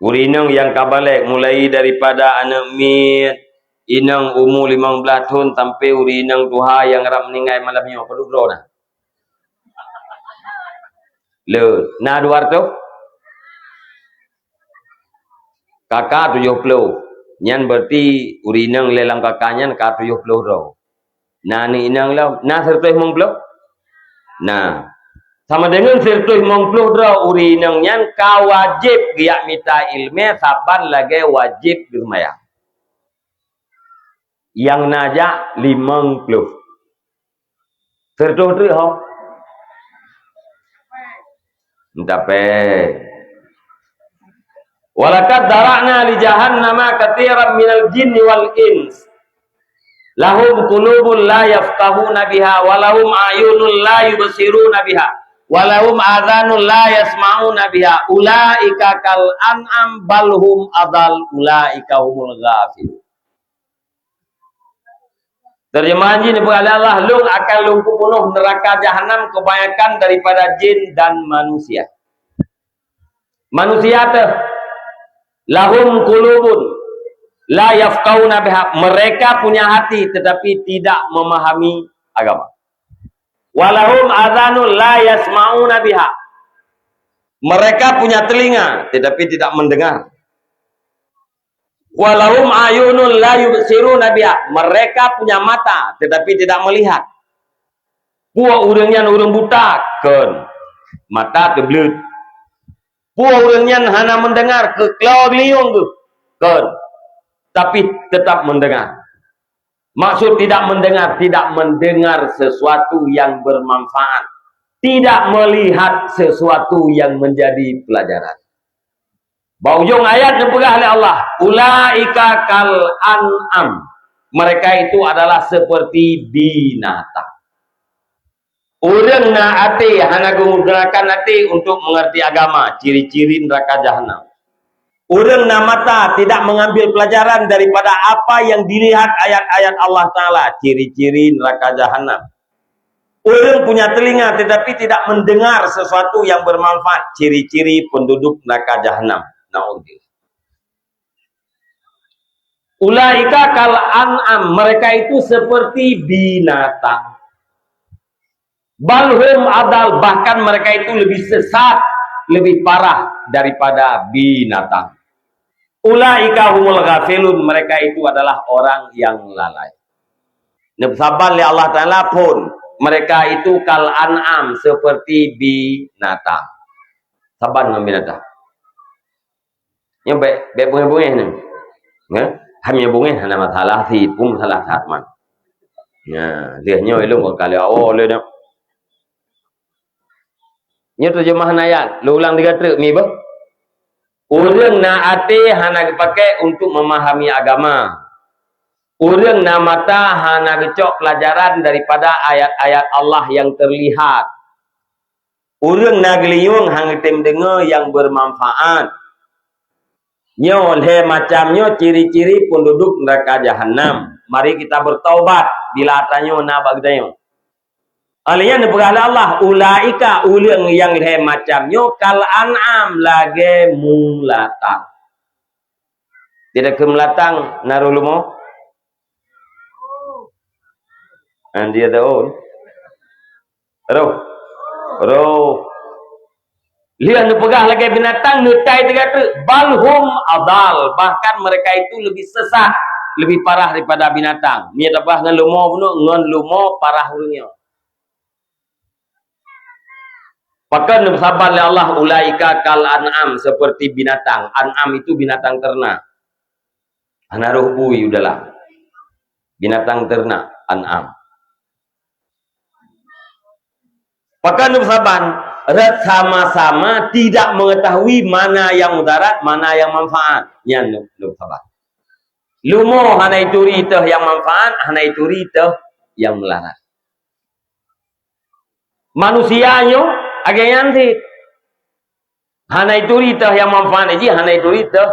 Urineng yang kabalik mulai daripada anak mit inang umur 15 tahun sampai urineng tuha yang ram meninggal malamnya pedudro nah. Le, nah 200 kakak 70. Nyan berarti urineng lelang kakaknya ka 70 ro. Nah ni inang lau, nah 150. Nah, sama dengan 150 ro urineng nyan ka wajib giak mita ilme saban lagi wajib dirmaya. Yang najak 50. Sertuh tu ho. Tapi walakad dara'na li jahannama katsiran minal jinni wal ins. Lahum qulubun la yafqahuna biha wa lahum ayunun la yubsiruna biha wa lahum adhanun la yasma'una biha ulaika kal an'am balhum adal ulaika humul ghafilun. Terjemahan jin Allah lung akan lumpuh penuh neraka jahanam kebanyakan daripada jin dan manusia. Manusia teh lahum qulubun la yafqauna biha, mereka punya hati tetapi tidak memahami agama. Walahum adzanul la yasmauna biha, mereka punya telinga tetapi tidak mendengar. Walahum ayunun la yubsiruna biha, mereka punya mata tetapi tidak melihat. Puak urangnya urang buta kan mata tebleut. Puak urangnya hana mendengar ke klau liung tu kan tapi tetap mendengar. Maksud tidak mendengar sesuatu yang bermanfaat, tidak melihat sesuatu yang menjadi pelajaran. Baujung ayat dipegah oleh Allah, ulaika kal an'am, mereka itu adalah seperti binatang. Orang na ati hana menggunakan hati untuk mengerti agama, ciri-ciri neraka jahanam. Orang na mata tidak mengambil pelajaran daripada apa yang dilihat ayat-ayat Allah Ta'ala, ciri-ciri neraka jahanam. Orang punya telinga tetapi tidak mendengar sesuatu yang bermanfaat. Ciri-ciri penduduk neraka jahanam. Na'udzubillah. Ulaika kal an'am, mereka itu seperti binatang. Balhum adal, bahkan mereka itu lebih sesat, lebih parah daripada binatang. Ulaika humul ghafilun, mereka itu adalah orang yang lalai. Sabar li Allah Ta'ala pun, mereka itu kal an'am, seperti binatang. Sabar dengan binatang. Yang baik bunga-bunga ni. Hanya bunga hanya masalah si pun masalah satman. Ya, dia nyoy lu kali awal le dah. Nya terjemahan ayat, lu ulang 3 truk ni bah. Orang na ate hana dipakai untuk memahami agama. Orang na mata hana gecok pelajaran daripada ayat-ayat Allah yang terlihat. Orang na geliyung hang tem dengar yang bermanfaat. Nyo le macamnya ciri-ciri penduduk neraka jahanam. Mari kita bertaubat bila tanya na bagdayo. Alian berhala Allah ulaika ulang yang le macamnya kal an'am lage mulatang. Tidak kemelatang narulumo. And dia daun. Roh. Lihat nu pegah lagi binatang nutai 3 truk. Balhum adal, bahkan mereka itu lebih sesat, lebih parah daripada binatang. Ni tapah ngan lumo pun ngan lumo parah dunia. Pakan sabar oleh Allah ulaika kal an'am, seperti binatang. An'am itu binatang ternak. Anaruh bui udahlah. Binatang ternak an'am. Pakan sabar sama-sama tidak mengetahui mana yang mudarat, mana yang manfaat. Yang sabar. Lumo hana itu ritah yang manfaat, hana itu ritah yang melarat. Manusianya agak nanti. Hana itu ritah yang manfaat aja, hana itu ritah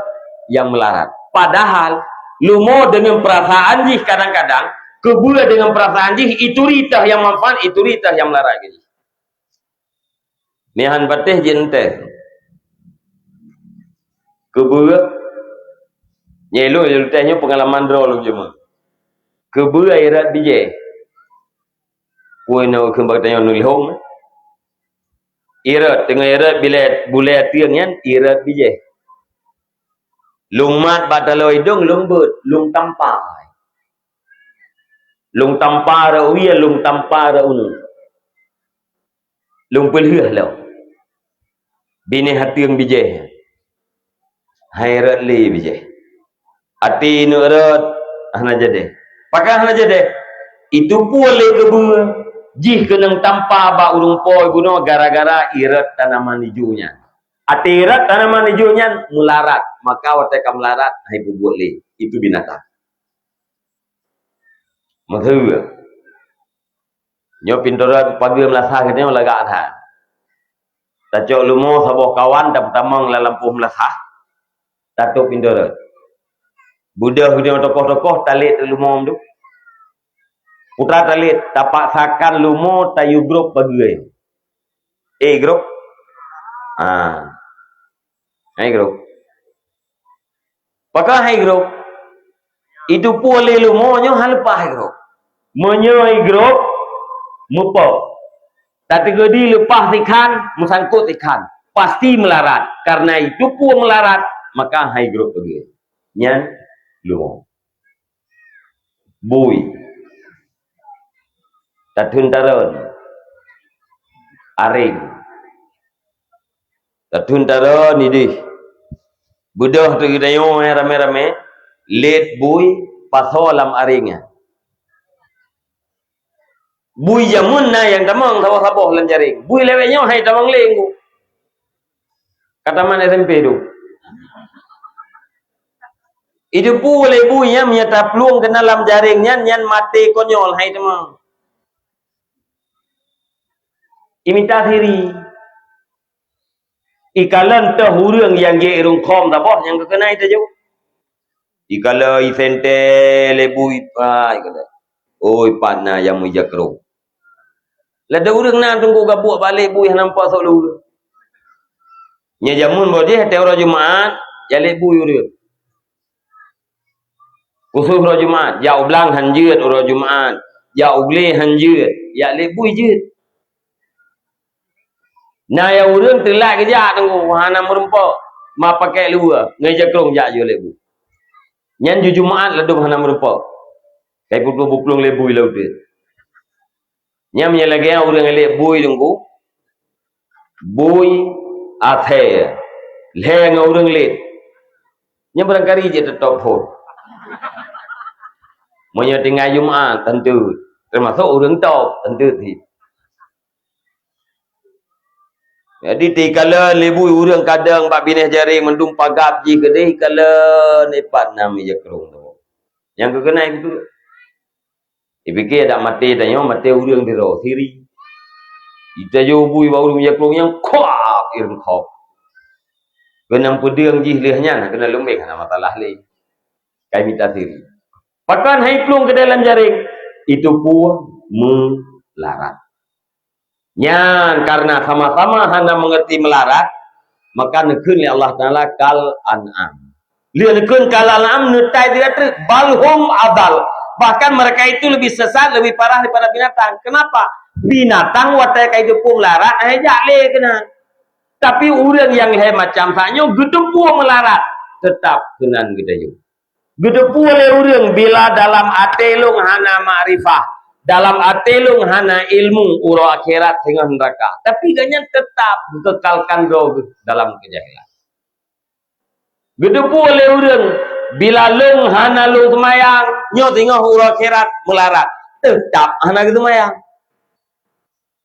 yang melarat. Padahal lumo dengan perasaan jih kadang-kadang, kebula dengan perasaan jih itu ritah yang manfaat, itu ritah yang melarat aja. Nihan patih jente. Kebura. Nyelu tehnya pengalaman drol cuma. Kebura irat bije. Puan nak kembang tanya nulihong. Irat tengah irat bila bulat tiangnya irat bije. Lungmat batalo hidung lumbut, lung tampar. Lung tampar uya lung tampar unu. Lung pelih lah. Bini hati yang bijih. Hairat li bijih. Hati nurat hana jadi. Pakai hana jadi. Itu boleh kebun. Jih kenang tanpa ba urung poi guna gara-gara irat tanaman hijaunya. Hati irat tanaman hijaunya melarat. Maka wateka melarat hai boleh. Itu binatang. Maksudnya. Nyo pintorat pagi melasah katanya lagak ada. Tacok lumo saboh kawan dah pertama ngelampuh melasah. Tatuk pindorat. Budak tokoh-tokoh talit lumo tu. Putra talit tapak sakan lumo tayu grup bagi. Grup. Grup. Pakai grup. Itu boleh lumo nyo halpah grup. Menyoi grup mupo. Tapi gedi lepas ikan, musangkut ikan. Pasti melarat. Karena itu pun melarat, maka hai grup pergi. Nyan, lumo. Bui. Tatun taron. Aring. Tatun taron ini. Budah tu kita yung rame-rame. Let bui, pasolam aringnya. Bui jamun na yang tamang saboh-saboh lan jaring. Bui leweknya hai tamang lenggu. Kata mana SMP tu. Itu boleh buinya menyata peluang ke dalam jaringnya nyan mati konyol hai tamang. Imitasi diri. Ikalan terhurung yang ge irung kom saboh yang kekena itu je. Ikala isente lebui pa ikala. Oi pana yang mujakro. Lada urang nan tunggu gabuk balik bui nampak sok lu. Nya jamun boleh hati orang Jumaat, jalik bui urang. Khusus orang Jumaat, ya ublang hanjut orang Jumaat, ya ugle hanjut, ya lek bui jut. Nah ya urang telak kerja tunggu hana merempak, ma pakai luar, ngeja krong jak je lek bui. Nyan ju Jumaat ladung hana merempak. Kai buklung lek bui laut dia. Nya menyelagi urang lek bui tunggu. Bui athe leng urang lek. Nya barangkali je tetap phone. Monya tinggal Jumaat tentu termasuk urang top tentu ti. Jadi tikala lebu urang kadang bab bineh jari mendum pagap ji kedai kala nepat nami je kerong tu. Yang kekenai betul. Dipikir dak mati tanya mati urang diro siri. Ita jo bui bau urang je kerong yang kuak ireng khop. Kenang pedang ji lehnya kena lembek kana matalah le. Kai minta siri. Pakan hai plung ke dalam jaring itu pun melarat. Nyan karena sama-sama hana mengerti melarat, maka nekun li Allah Taala kal an'am. Dia nekun kal an'am netai tidak ter balhum adal. Bahkan mereka itu lebih sesat, lebih parah daripada binatang. Kenapa? Binatang watai kai pun melarat, jak le kena. Tapi urang yang le macam sanyo gedepu melarat, tetap kenan gedayu. Gedepu le urang bila dalam atelung hana ma'rifah. Dalam atelung hana ilmu uro akhirat hingga neraka. Tapi ganyan tetap kekalkan do dalam kejahilan. Gedepu oleh urang bila leng hana lu semayang nyo tengah uro akhirat melarat. Tetap hana gitu mayang.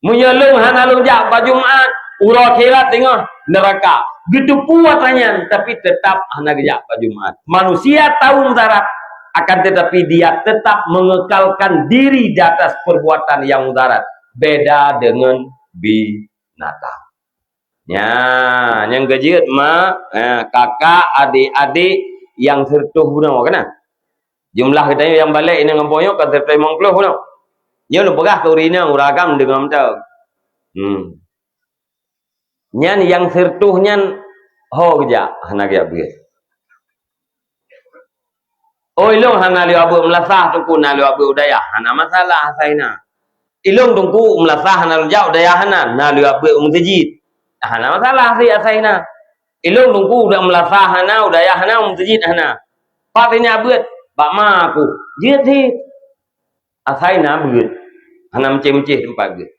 Munyo leng hana lu jak Jumaat uro akhirat tengah neraka. Gedepu watanya tapi tetap hana jak Jumaat. Manusia tahu mudarat. Akan tetapi dia tetap mengekalkan diri di atas perbuatan yang mudarat. Beda dengan binatang. Ya, yang gejit kakak, adik-adik yang sertuh bunuh kena. Jumlah kita yang balik ini ngampoyo kan sertuh mongkloh bunuh. Dia lu pegah ke urina uragam dengan macam. Nyan yang sertuh nyan ho kerja hanak ya begitu. Oh ilong hana liu abu melasah tungku na liu abu udaya hana masalah saina. Ilong tungku melasah hana liu jauh udaya hana na liu abu umtejid hana masalah si saina. Ilong tungku udah melasah hana udaya hana umtejid hana. Pak ini abut bak ma aku jid si asaina beut hana menceh-menceh tempat beut.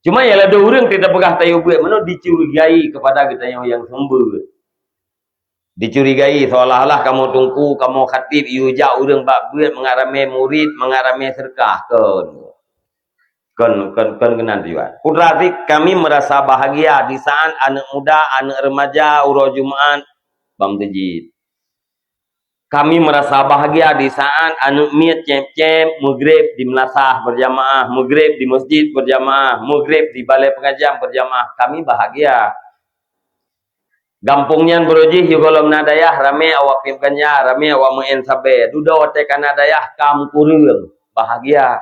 Cuma ya ada orang tidak pegah tayu beut mana dicurigai kepada kita yang sembur. Dicurigai seolah-olah kamu tungku, kamu khatib, yujak urang bak buat mengarame murid, mengarame serkah kan kenan tujuan. Putrati kami merasa bahagia di saat anak muda, anak remaja, uro Jumaat bang tejid. Kami merasa bahagia di saat anak miat cem-cem, maghrib di melasah berjamaah, maghrib di masjid berjamaah, maghrib di balai pengajian berjamaah. Kami bahagia. Gampungnya beroji higolom nadayah rame awak pimkannya rame awak main sabe duda wate kanadayah kam kurang bahagia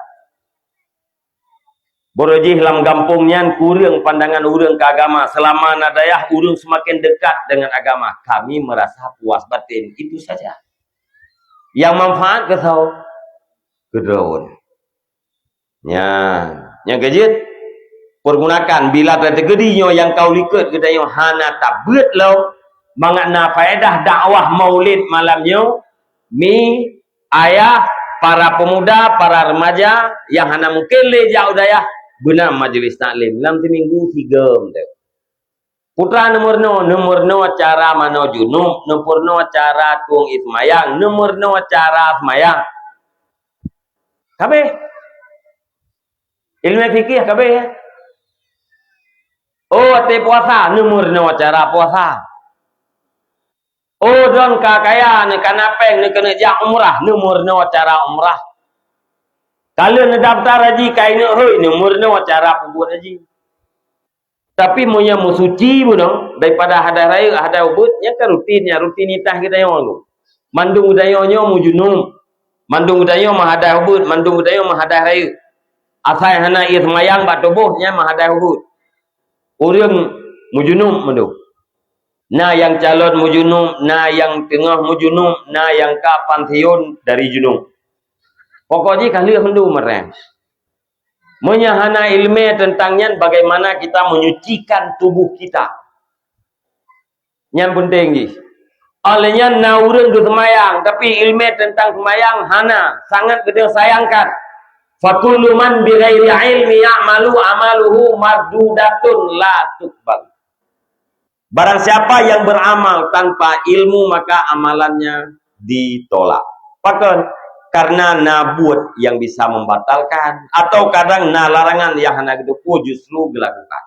beroji dalam gampungnya kurang pandangan urang ke agama selama nadayah urang semakin dekat dengan agama kami merasa puas batin itu saja yang manfaat ke sau kedaun yang gejit pergunakan bila tergedinya yang kau likut kedayo hana tabut lo mangana faedah dakwah maulid malamnya mi ayah para pemuda para remaja yang hana mungkin le jauh daya guna majelis taklim dalam minggu 3 putra nomor no cara mano junub nomor no cara tuang ismayang nomor no cara semayang kabeh ilmu fikih kabeh ya. Oh, ate puasa, nomor no cara puasa. Oh, don kakaya ne kanapeng ne kena jak umrah, nomor no cara umrah. Kalau ne daftar haji kai ne hoi, nomor no cara buat haji. Tapi monya musuci buno daripada hada raya hada ubud, nya kan rutinitah kita yang mandung udayo nyo mujunum. Mandung udayo mah hada ubud, mandung udayo mah hada raya. Asal hana ia semayang bak tubuhnya mahadai hurut. Orang mujunum mendu. Na yang calon mujunum, na yang tengah mujunum, na yang ka pantheon dari junum. Pokoknya kali mendu mereng. Menyahana ilmu tentangnya bagaimana kita menyucikan tubuh kita. Yang penting ni. Olehnya na urang ke semayang, tapi ilmu tentang semayang hana sangat kita sayangkan. Fakullu man bi ghairi ilmi ya'malu amaluhu mardudatun la tuqbal. Barang siapa yang beramal tanpa ilmu maka amalannya ditolak. Pakai karena nabuat yang bisa membatalkan atau kadang na larangan yang hana gitu justru dilakukan.